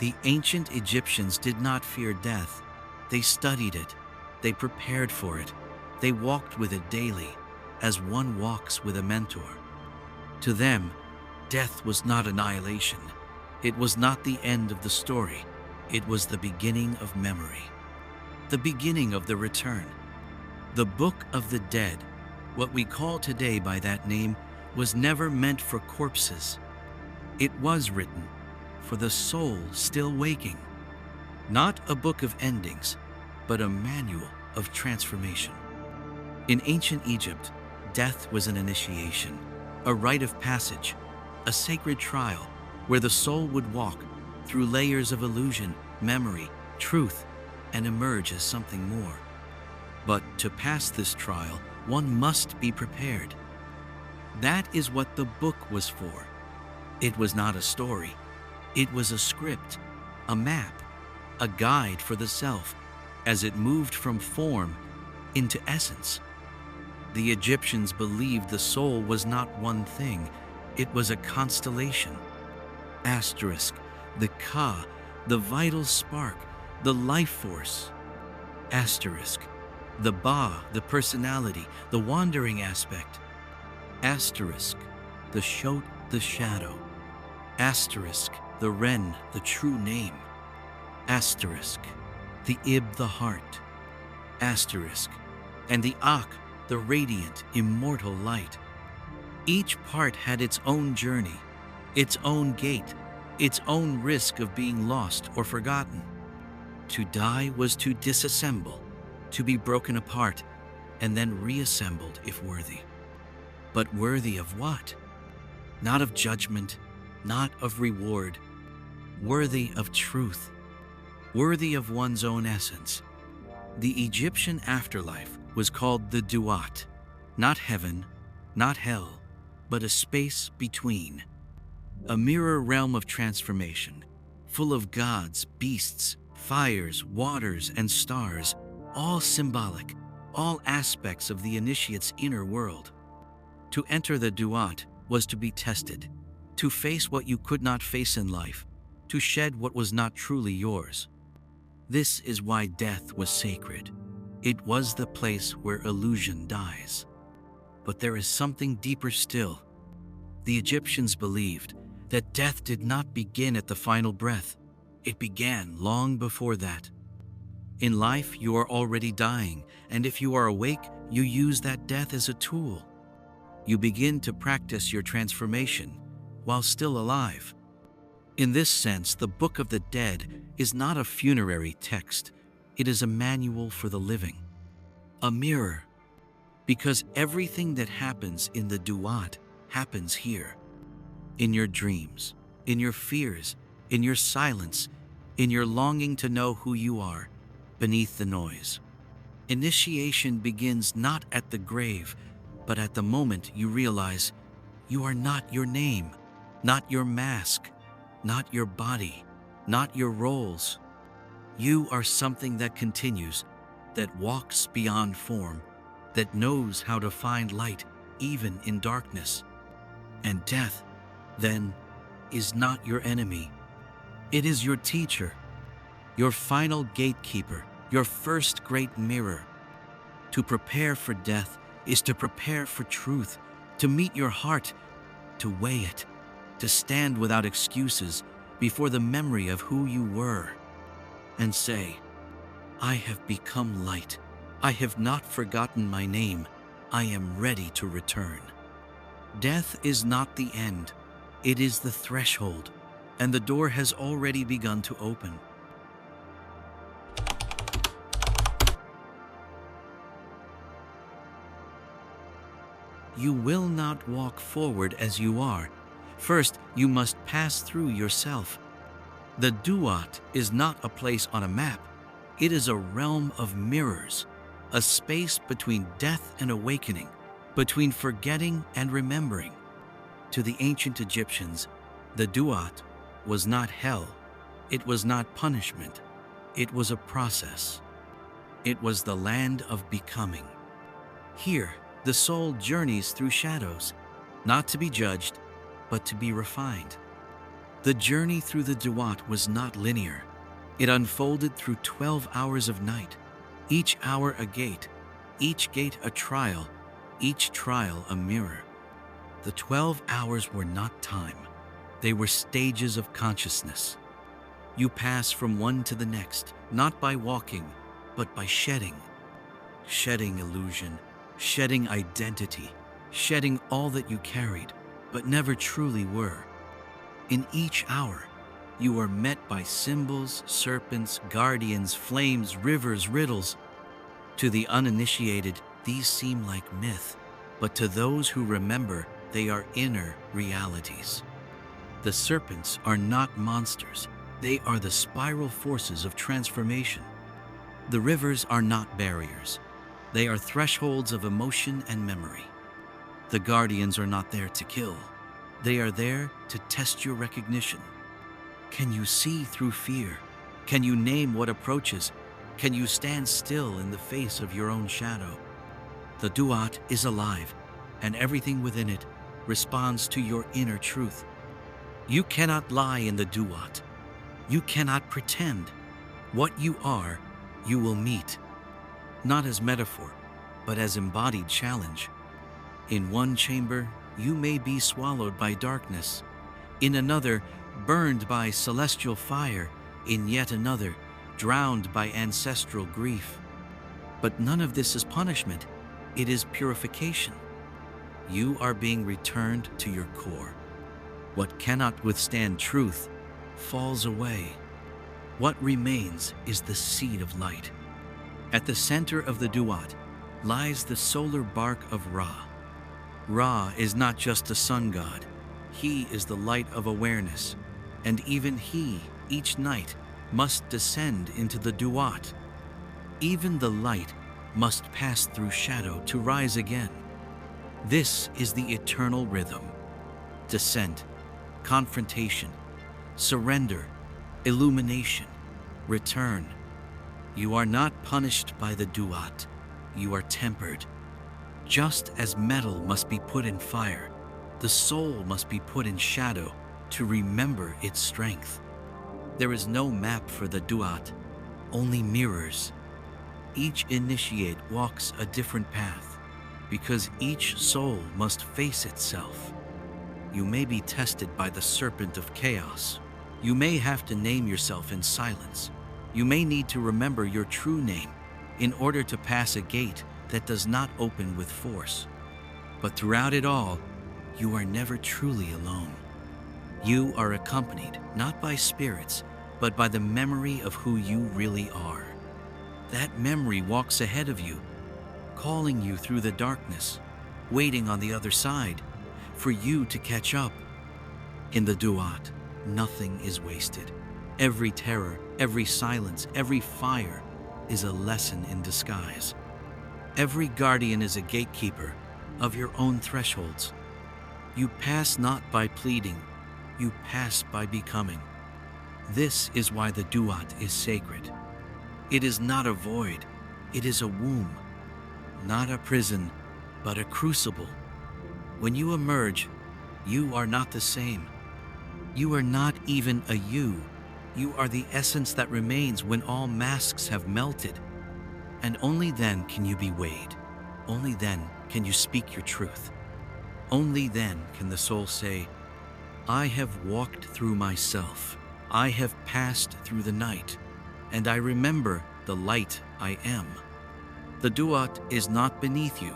The ancient Egyptians did not fear death. They studied it. They prepared for it. They walked with it daily, as one walks with a mentor. To them, death was not annihilation. It was not the end of the story. It was the beginning of memory, the beginning of the return. The Book of the Dead, what we call today by that name, was never meant for corpses. It was written for the soul still waking. Not a book of endings, but a manual of transformation. In ancient Egypt, death was an initiation, a rite of passage, a sacred trial where the soul would walk through layers of illusion, memory, truth, and emerge as something more. But to pass this trial, one must be prepared. That is what the book was for. It was not a story. It was a script, a map, a guide for the self as it moved from form into essence. The Egyptians believed the soul was not one thing. It was a constellation. Asterisk, the Ka, the vital spark, the life force. Asterisk, the Ba, the personality, the wandering aspect. Asterisk, the Shot, the shadow. Asterisk, the Ren, the true name. Asterisk, the Ib, the heart. Asterisk, and the Ak, the radiant, immortal light. Each part had its own journey, its own gate, its own risk of being lost or forgotten. To die was to disassemble, to be broken apart, and then reassembled if worthy. But worthy of what? Not of judgment, not of reward. Worthy of truth, worthy of one's own essence. The Egyptian afterlife was called the Duat, not heaven, not hell, but a space between. A mirror realm of transformation, full of gods, beasts, fires, waters, and stars, all symbolic, all aspects of the initiate's inner world. To enter the Duat was to be tested, to face what you could not face in life, to shed what was not truly yours. This is why death was sacred. It was the place where illusion dies. But there is something deeper still. The Egyptians believed that death did not begin at the final breath. It began long before that. In life, you are already dying, and if you are awake, you use that death as a tool. You begin to practice your transformation while still alive. In this sense, the Book of the Dead is not a funerary text. It is a manual for the living, a mirror, because everything that happens in the Duat happens here, in your dreams, in your fears, in your silence, in your longing to know who you are beneath the noise. Initiation begins not at the grave, but at the moment you realize you are not your name, not your mask, not your body, not your roles. You are something that continues, that walks beyond form, that knows how to find light even in darkness. And death, then, is not your enemy. It is your teacher, your final gatekeeper, your first great mirror. To prepare for death is to prepare for truth, to meet your heart, to weigh it, to stand without excuses before the memory of who you were, and say, I have become light. I have not forgotten my name. I am ready to return. Death is not the end. It is the threshold, and the door has already begun to open. You will not walk forward as you are. First, you must pass through yourself. The Duat is not a place on a map. It is a realm of mirrors, a space between death and awakening, between forgetting and remembering. To the ancient Egyptians, the Duat was not hell. It was not punishment. It was a process. It was the land of becoming. Here, the soul journeys through shadows, not to be judged, but to be refined. The journey through the Duat was not linear. It unfolded through 12 hours of night, each hour a gate, each gate a trial, each trial a mirror. The 12 hours were not time. They were stages of consciousness. You pass from one to the next, not by walking, but by shedding. Shedding illusion, shedding identity, shedding all that you carried, but never truly were. In each hour, you are met by symbols, serpents, guardians, flames, rivers, riddles. To the uninitiated, these seem like myth, but to those who remember, they are inner realities. The serpents are not monsters. They are the spiral forces of transformation. The rivers are not barriers. They are thresholds of emotion and memory. The guardians are not there to kill. They are there to test your recognition. Can you see through fear? Can you name what approaches? Can you stand still in the face of your own shadow? The Duat is alive, and everything within it responds to your inner truth. You cannot lie in the Duat. You cannot pretend. What you are, you will meet. Not as metaphor, but as embodied challenge. In one chamber, you may be swallowed by darkness. In another, burned by celestial fire. In yet another, drowned by ancestral grief. But none of this is punishment. It is purification. You are being returned to your core. What cannot withstand truth falls away. What remains is the seed of light. At the center of the Duat lies the solar bark of Ra. Ra is not just a sun god. He is the light of awareness, and even he, each night, must descend into the Duat. Even the light must pass through shadow to rise again. This is the eternal rhythm. Descent, confrontation, surrender, illumination, return. You are not punished by the Duat. You are tempered. Just as metal must be put in fire, the soul must be put in shadow to remember its strength. There is no map for the Duat, only mirrors. Each initiate walks a different path, because each soul must face itself. You may be tested by the serpent of chaos. You may have to name yourself in silence. You may need to remember your true name in order to pass a gate that does not open with force. But throughout it all, you are never truly alone. You are accompanied not by spirits, but by the memory of who you really are. That memory walks ahead of you, calling you through the darkness, waiting on the other side for you to catch up. In the Duat, nothing is wasted. Every terror, every silence, every fire is a lesson in disguise. Every guardian is a gatekeeper of your own thresholds. You pass not by pleading, you pass by becoming. This is why the Duat is sacred. It is not a void, it is a womb. Not a prison, but a crucible. When you emerge, you are not the same. You are not even a you. You are the essence that remains when all masks have melted. And only then can you be weighed. Only then can you speak your truth. Only then can the soul say, I have walked through myself. I have passed through the night, and I remember the light I am. The Duat is not beneath you.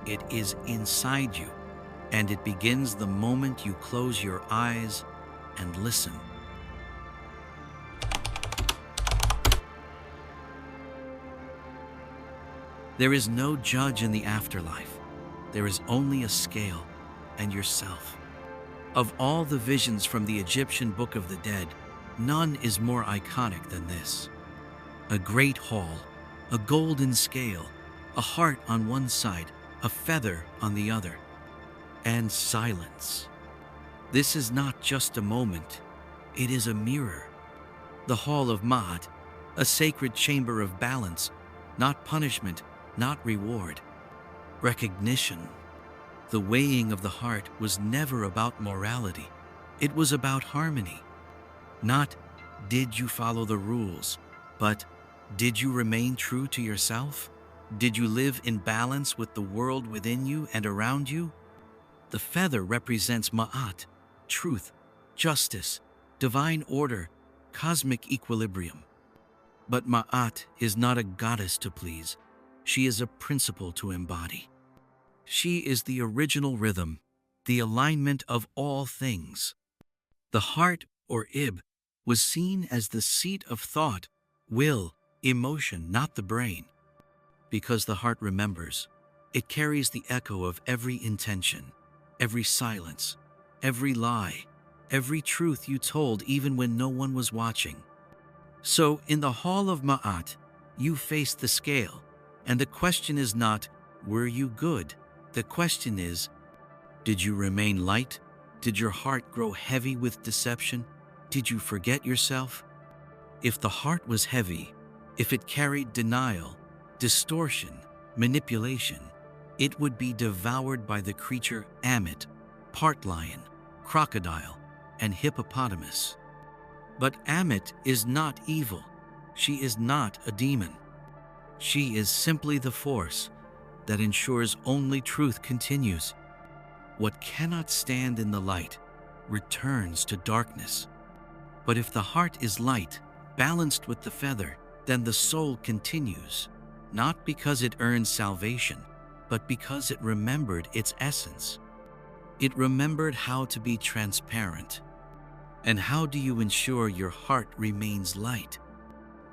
It is inside you, and it begins the moment you close your eyes and listen. There is no judge in the afterlife. There is only a scale and yourself. Of all the visions from the Egyptian Book of the Dead, none is more iconic than this. A great hall, a golden scale, a heart on one side, a feather on the other, and silence. This is not just a moment, it is a mirror. The Hall of Ma'at, a sacred chamber of balance, not punishment, not reward, recognition. The weighing of the heart was never about morality. It was about harmony. Not, did you follow the rules, but did you remain true to yourself? Did you live in balance with the world within you and around you? The feather represents Ma'at, truth, justice, divine order, cosmic equilibrium. But Ma'at is not a goddess to please. She is a principle to embody. She is the original rhythm, the alignment of all things. The heart, or ib, was seen as the seat of thought, will, emotion, not the brain. Because the heart remembers, it carries the echo of every intention, every silence, every lie, every truth you told even when no one was watching. So, in the hall of Ma'at, you face the scale, and the question is not, were you good? The question is, did you remain light? Did your heart grow heavy with deception? Did you forget yourself? If the heart was heavy, if it carried denial, distortion, manipulation, it would be devoured by the creature Amit, part lion, crocodile, and hippopotamus. But Amit is not evil. She is not a demon. She is simply the force that ensures only truth continues. What cannot stand in the light returns to darkness. But if the heart is light, balanced with the feather, then the soul continues, not because it earned salvation, but because it remembered its essence. It remembered how to be transparent. And how do you ensure your heart remains light?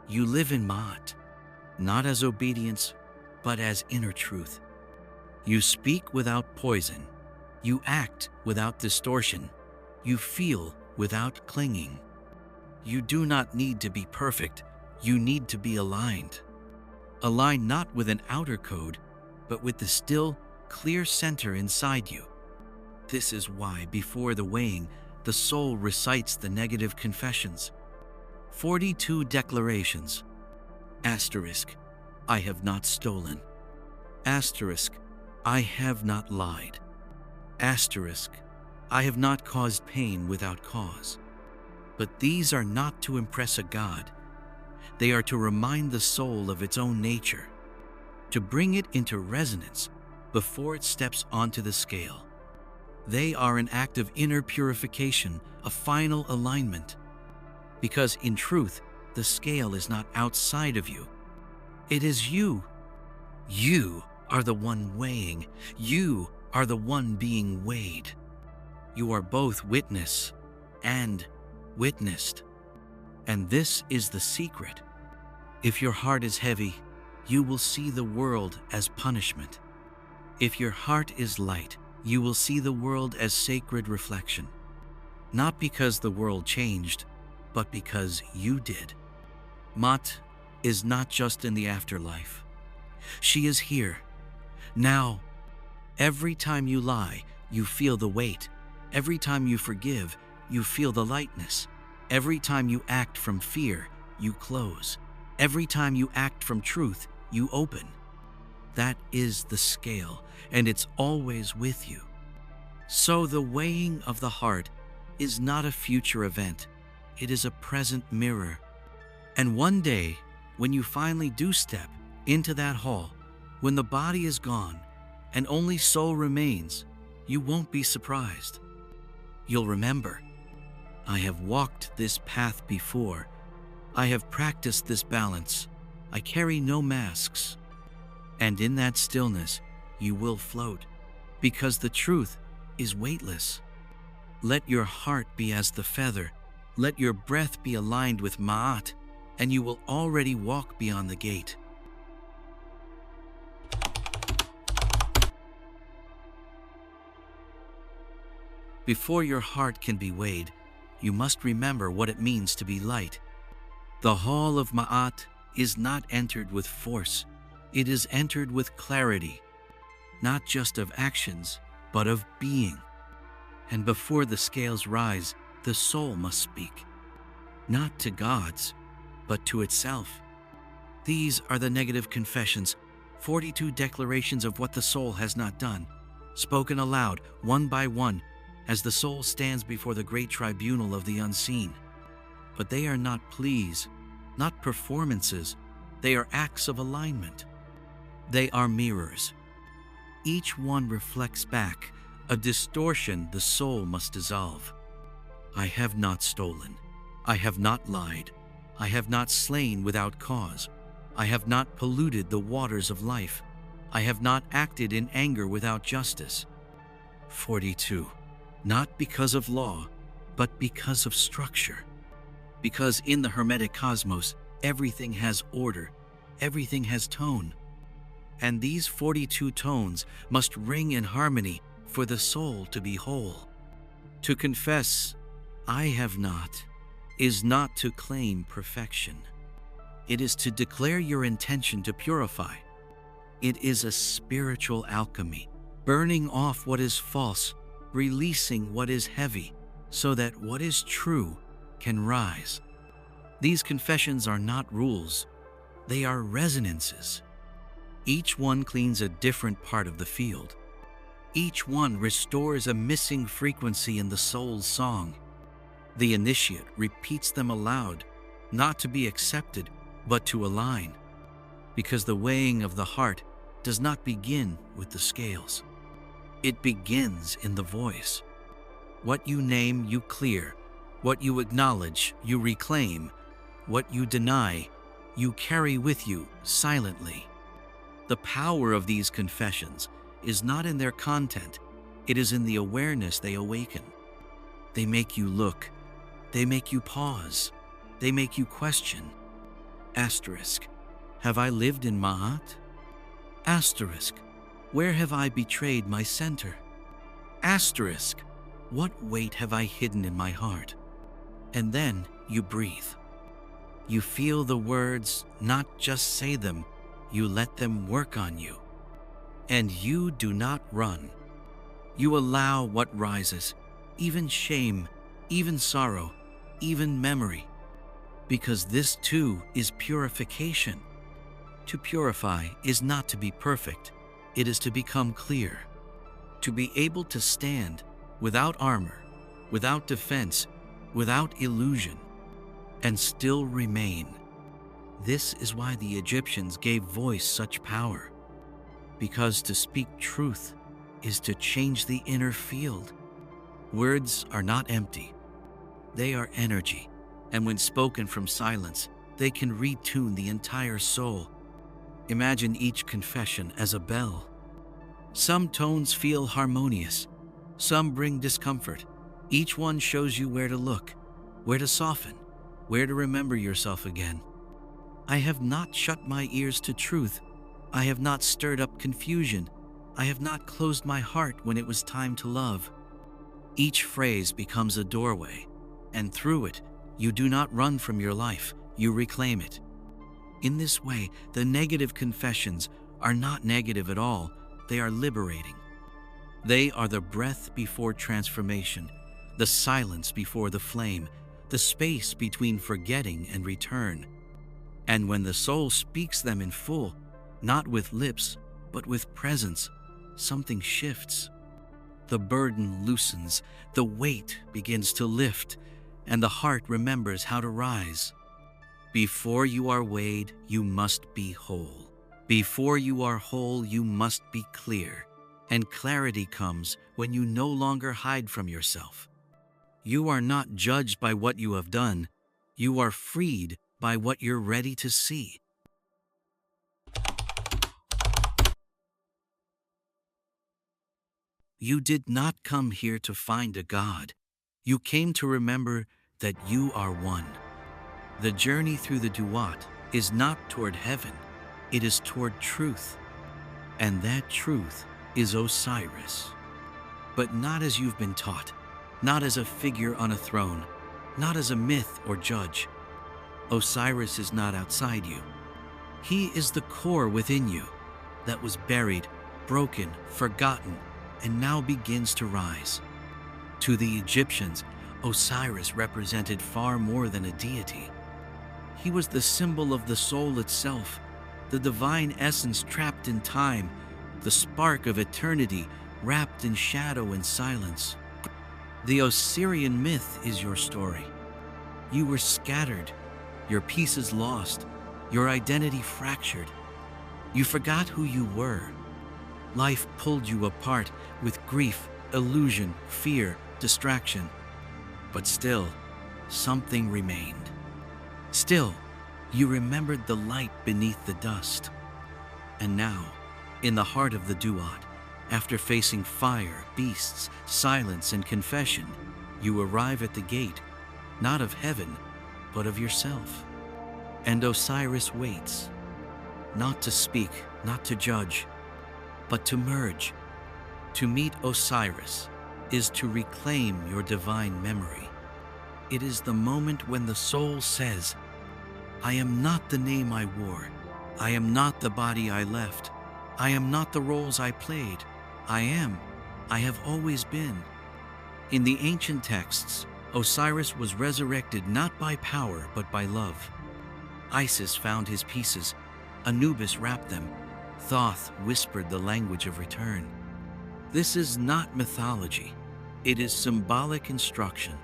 You live in Ma'at, not as obedience, but as inner truth. You speak without poison. You act without distortion. You feel without clinging. You do not need to be perfect. You need to be aligned. Aligned not with an outer code, but with the still, clear center inside you. This is why, before the weighing, the soul recites the negative confessions. 42 declarations. Asterisk, I have not stolen. Asterisk, I have not lied. Asterisk, I have not caused pain without cause. But these are not to impress a god. They are to remind the soul of its own nature, to bring it into resonance before it steps onto the scale. They are an act of inner purification, a final alignment. Because in truth, the scale is not outside of you. It is you. You are the one weighing. You are the one being weighed. You are both witness and witnessed. And this is the secret. If your heart is heavy, you will see the world as punishment. If your heart is light, you will see the world as sacred reflection. Not because the world changed, but because you did. Ma'at is not just in the afterlife. She is here, now. Every time you lie, you feel the weight. Every time you forgive, you feel the lightness. Every time you act from fear, you close. Every time you act from truth, you open. That is the scale, and it's always with you. So the weighing of the heart is not a future event. It is a present mirror. And one day, when you finally do step into that hall, when the body is gone and only soul remains, you won't be surprised. You'll remember, I have walked this path before. I have practiced this balance. I carry no masks. And in that stillness, you will float, because the truth is weightless. Let your heart be as the feather. Let your breath be aligned with Ma'at, and you will already walk beyond the gate. Before your heart can be weighed, you must remember what it means to be light. The hall of Ma'at is not entered with force. It is entered with clarity, not just of actions, but of being. And before the scales rise, the soul must speak, not to gods, but to itself. These are the negative confessions, 42 declarations of what the soul has not done, spoken aloud, one by one, as the soul stands before the great tribunal of the unseen. But they are not pleas, not performances, they are acts of alignment. They are mirrors. Each one reflects back a distortion the soul must dissolve. I have not stolen. I have not lied. I have not slain without cause. I have not polluted the waters of life. I have not acted in anger without justice. 42. Not because of law, but because of structure. Because in the Hermetic cosmos, everything has order, everything has tone. And these 42 tones must ring in harmony for the soul to be whole. To confess, I have not, is not to claim perfection. It is to declare your intention to purify. It is a spiritual alchemy, burning off what is false, releasing what is heavy, so that what is true can rise. These confessions are not rules, they are resonances. Each one cleans a different part of the field. Each one restores a missing frequency in the soul's song. The initiate repeats them aloud, not to be accepted, but to align, because the weighing of the heart does not begin with the scales. It begins in the voice. What you name, you clear. What you acknowledge, you reclaim. What you deny, you carry with you silently. The power of these confessions is not in their content, it is in the awareness they awaken. They make you look, they make you pause, they make you question. Asterisk, have I lived in Ma'at? Asterisk, where have I betrayed my center? Asterisk, what weight have I hidden in my heart? And then you breathe. You feel the words, not just say them, you let them work on you. And you do not run. You allow what rises, even shame, even sorrow, even memory, because this too is purification. To purify is not to be perfect, it is to become clear, to be able to stand without armor, without defense, without illusion, and still remain. This is why the Egyptians gave voice such power, because to speak truth is to change the inner field. Words are not empty, they are energy, and when spoken from silence, they can retune the entire soul. Imagine each confession as a bell. Some tones feel harmonious, some bring discomfort. Each one shows you where to look, where to soften, where to remember yourself again. I have not shut my ears to truth. I have not stirred up confusion. I have not closed my heart when it was time to love. Each phrase becomes a doorway, and through it, you do not run from your life, you reclaim it. In this way, the negative confessions are not negative at all, they are liberating. They are the breath before transformation, the silence before the flame, the space between forgetting and return. And when the soul speaks them in full, not with lips, but with presence, something shifts. The burden loosens, the weight begins to lift, and the heart remembers how to rise. Before you are weighed, you must be whole. Before you are whole, you must be clear. And clarity comes when you no longer hide from yourself. You are not judged by what you have done. You are freed by what you're ready to see. You did not come here to find a God. You came to remember that you are one. The journey through the Duat is not toward heaven, it is toward truth. And that truth is Osiris. But not as you've been taught, not as a figure on a throne, not as a myth or judge. Osiris is not outside you. He is the core within you that was buried, broken, forgotten, and now begins to rise. To the Egyptians, Osiris represented far more than a deity. He was the symbol of the soul itself, the divine essence trapped in time, the spark of eternity wrapped in shadow and silence. The Osirian myth is your story. You were scattered, your pieces lost, your identity fractured. You forgot who you were. Life pulled you apart with grief, illusion, fear, distraction. But still, something remained. Still, you remembered the light beneath the dust. And now, in the heart of the Duat, after facing fire, beasts, silence, and confession, you arrive at the gate, not of heaven, but of yourself. And Osiris waits, not to speak, not to judge, but to merge. To meet Osiris is to reclaim your divine memory. It is the moment when the soul says, I am not the name I wore. I am not the body I left. I am not the roles I played. I have always been. In the ancient texts, Osiris was resurrected not by power but by love. Isis found his pieces, Anubis wrapped them, Thoth whispered the language of return. This is not mythology, it is symbolic instruction.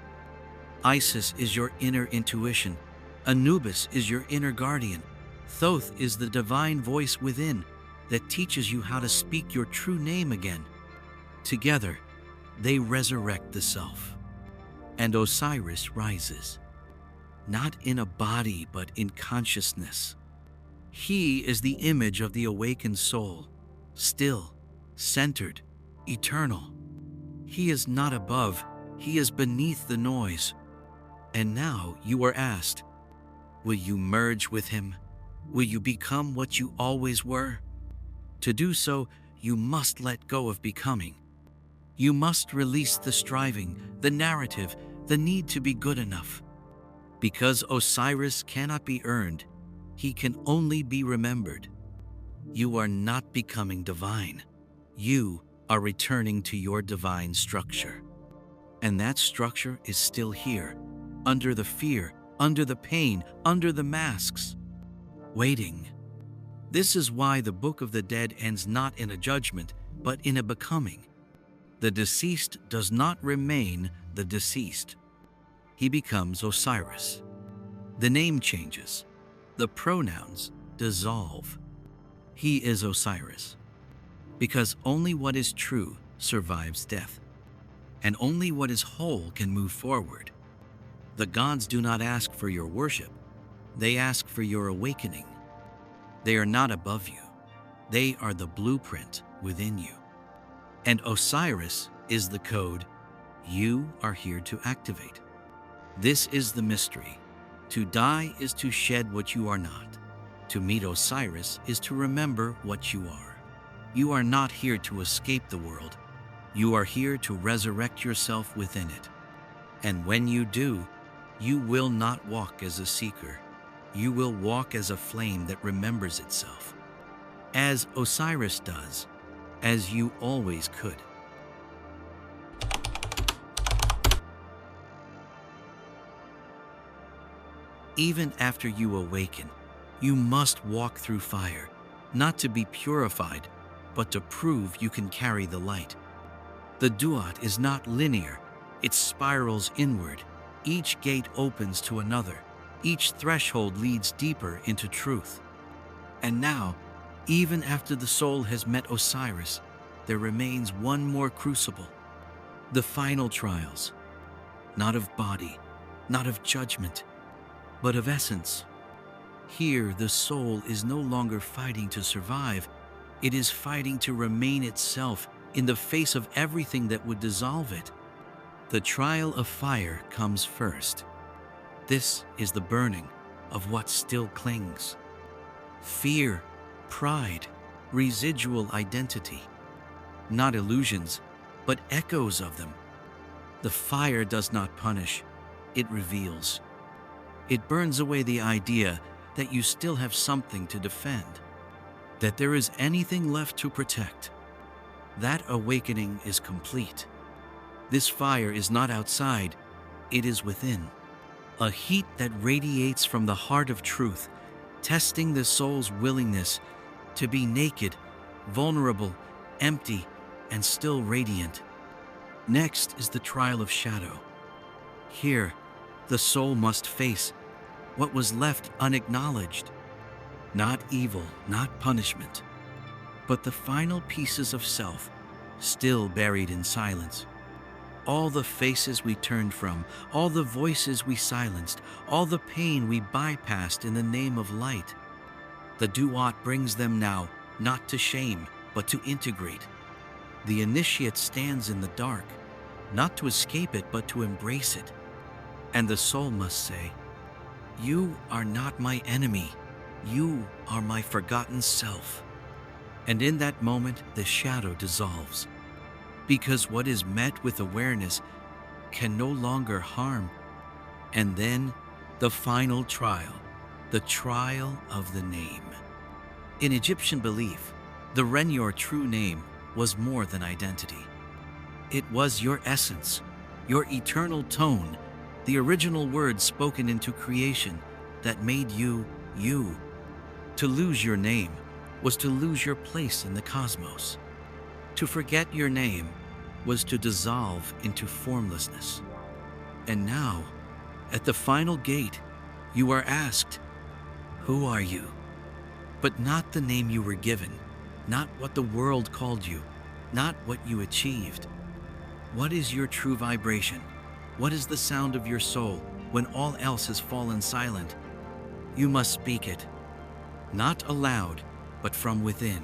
Isis is your inner intuition, Anubis is your inner guardian, Thoth is the divine voice within that teaches you how to speak your true name again. Together, they resurrect the self. And Osiris rises, not in a body but in consciousness. He is the image of the awakened soul, still, centered, eternal. He is not above, he is beneath the noise. And now you are asked, will you merge with him? Will you become what you always were? To do so, you must let go of becoming. You must release the striving, the narrative, the need to be good enough. Because Osiris cannot be earned, he can only be remembered. You are not becoming divine. You are returning to your divine structure. And that structure is still here, under the fear, under the pain, under the masks, waiting. This is why the Book of the Dead ends not in a judgment, but in a becoming. The deceased does not remain the deceased. He becomes Osiris. The name changes. The pronouns dissolve. He is Osiris. Because only what is true survives death. And only what is whole can move forward. The gods do not ask for your worship. They ask for your awakening. They are not above you. They are the blueprint within you. And Osiris is the code you are here to activate. This is the mystery. To die is to shed what you are not. To meet Osiris is to remember what you are. You are not here to escape the world. You are here to resurrect yourself within it. And when you do, you will not walk as a seeker. You will walk as a flame that remembers itself. As Osiris does, as you always could. Even after you awaken, you must walk through fire, not to be purified, but to prove you can carry the light. The Duat is not linear, it spirals inward. Each gate opens to another. Each threshold leads deeper into truth. And now, even after the soul has met Osiris, there remains one more crucible. The final trials, not of body, not of judgment, but of essence. Here, the soul is no longer fighting to survive. It is fighting to remain itself in the face of everything that would dissolve it. The trial of fire comes first. This is the burning of what still clings. Fear, pride, residual identity. Not illusions, but echoes of them. The fire does not punish, it reveals. It burns away the idea that you still have something to defend, that there is anything left to protect. That awakening is complete. This fire is not outside, it is within. A heat that radiates from the heart of truth, testing the soul's willingness to be naked, vulnerable, empty, and still radiant. Next is the trial of shadow. Here, the soul must face what was left unacknowledged. Not evil, not punishment, but the final pieces of self, still buried in silence. All the faces we turned from, all the voices we silenced, all the pain we bypassed in the name of light. The Duat brings them now, not to shame, but to integrate. The initiate stands in the dark, not to escape it, but to embrace it. And the soul must say, "You are not my enemy. You are my forgotten self." And in that moment, the shadow dissolves. Because what is met with awareness can no longer harm. And then, the final trial, the trial of the name. In Egyptian belief, the Ren, your true name, was more than identity. It was your essence, your eternal tone, the original words spoken into creation that made you, you. To lose your name was to lose your place in the cosmos. To forget your name was to dissolve into formlessness. And now, at the final gate, you are asked, "Who are you?" But not the name you were given, not what the world called you, not what you achieved. What is your true vibration? What is the sound of your soul when all else has fallen silent? You must speak it, not aloud, but from within.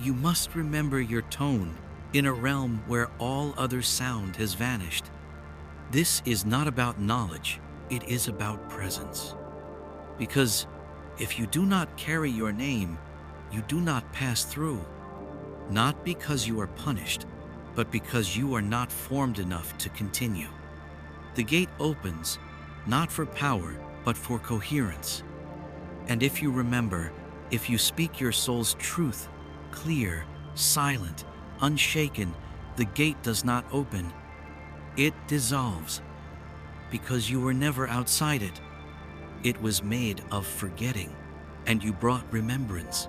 You must remember your tone in a realm where all other sound has vanished. This is not about knowledge, it is about presence. Because if you do not carry your name, you do not pass through. Not because you are punished, but because you are not formed enough to continue. The gate opens, not for power, but for coherence. And if you remember, if you speak your soul's truth, clear, silent, unshaken, the gate does not open. It dissolves. Because you were never outside it. It was made of forgetting, and you brought remembrance.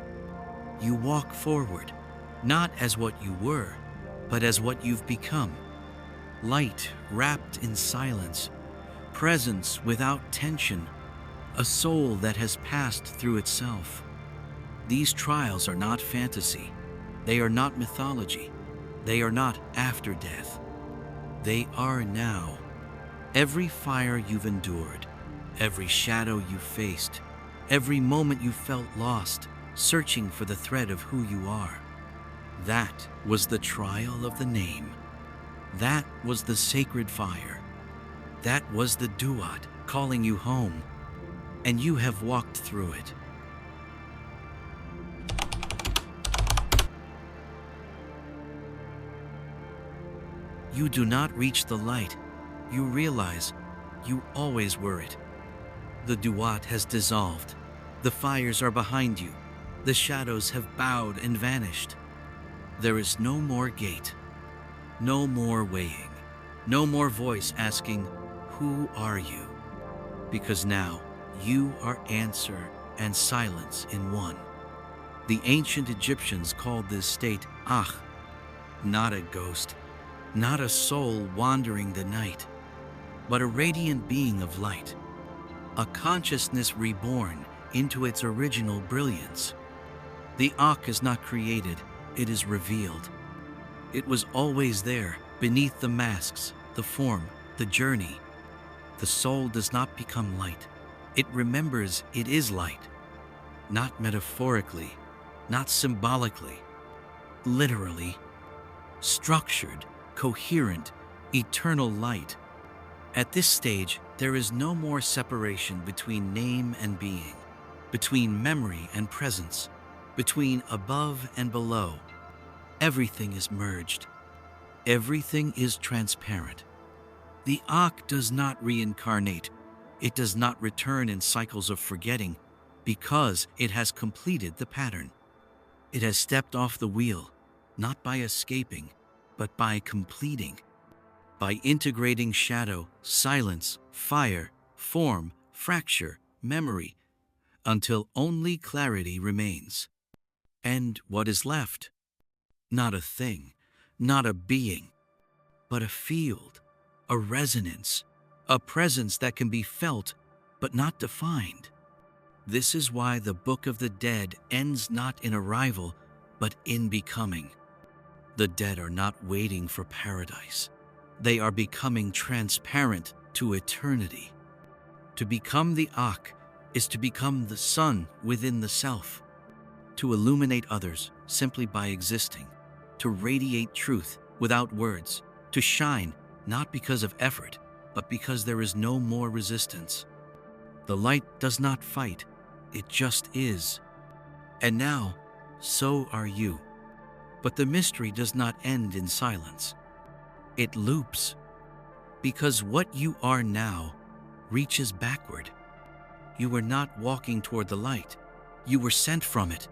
You walk forward, not as what you were, but as what you've become. Light wrapped in silence, presence without tension, a soul that has passed through itself. These trials are not fantasy. They are not mythology. They are not after death. They are now. Every fire you've endured, every shadow you faced, every moment you felt lost, searching for the thread of who you are. That was the trial of the name. That was the sacred fire. That was the Duat calling you home. And you have walked through it. You do not reach the light. You realize you always were it. The Duat has dissolved. The fires are behind you. The shadows have bowed and vanished. There is no more gate, no more weighing, no more voice asking, "Who are you?" Because now you are answer and silence in one. The ancient Egyptians called this state Ach, not a ghost, not a soul wandering the night, but a radiant being of light, a consciousness reborn into its original brilliance. The Ach is not created, it is revealed. It was always there, beneath the masks, the form, the journey. The soul does not become light. It remembers it is light, not metaphorically, not symbolically, literally, structured, coherent, eternal light. At this stage, there is no more separation between name and being, between memory and presence, between above and below. Everything is merged. Everything is transparent. The Ak does not reincarnate. It does not return in cycles of forgetting because it has completed the pattern. It has stepped off the wheel, not by escaping, but by completing, by integrating shadow, silence, fire, form, fracture, memory, until only clarity remains. And what is left? Not a thing, not a being, but a field, a resonance, a presence that can be felt but not defined. This is why the Book of the Dead ends not in arrival, but in becoming. The dead are not waiting for paradise. They are becoming transparent to eternity. To become the Akh is to become the sun within the self, to illuminate others simply by existing, to radiate truth without words, to shine not because of effort, but because there is no more resistance. The light does not fight, it just is. And now, so are you. But the mystery does not end in silence. It loops, because what you are now reaches backward. You were not walking toward the light. You were sent from it.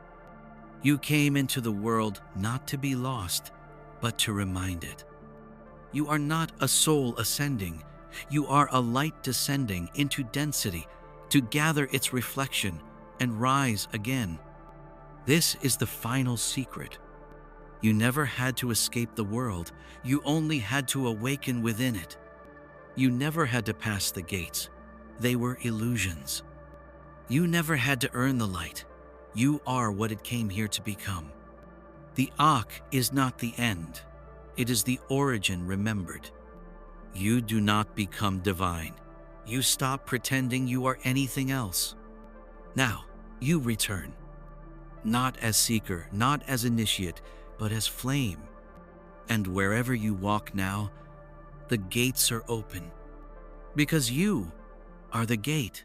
You came into the world not to be lost, but to remind it. You are not a soul ascending. You are a light descending into density to gather its reflection and rise again. This is the final secret. You never had to escape the world. You only had to awaken within it. You never had to pass the gates. They were illusions. You never had to earn the light. You are what it came here to become. The Akh is not the end. It is the origin remembered. You do not become divine. You stop pretending you are anything else. Now, you return. Not as seeker, not as initiate, but as flame. And wherever you walk now, the gates are open. Because you are the gate.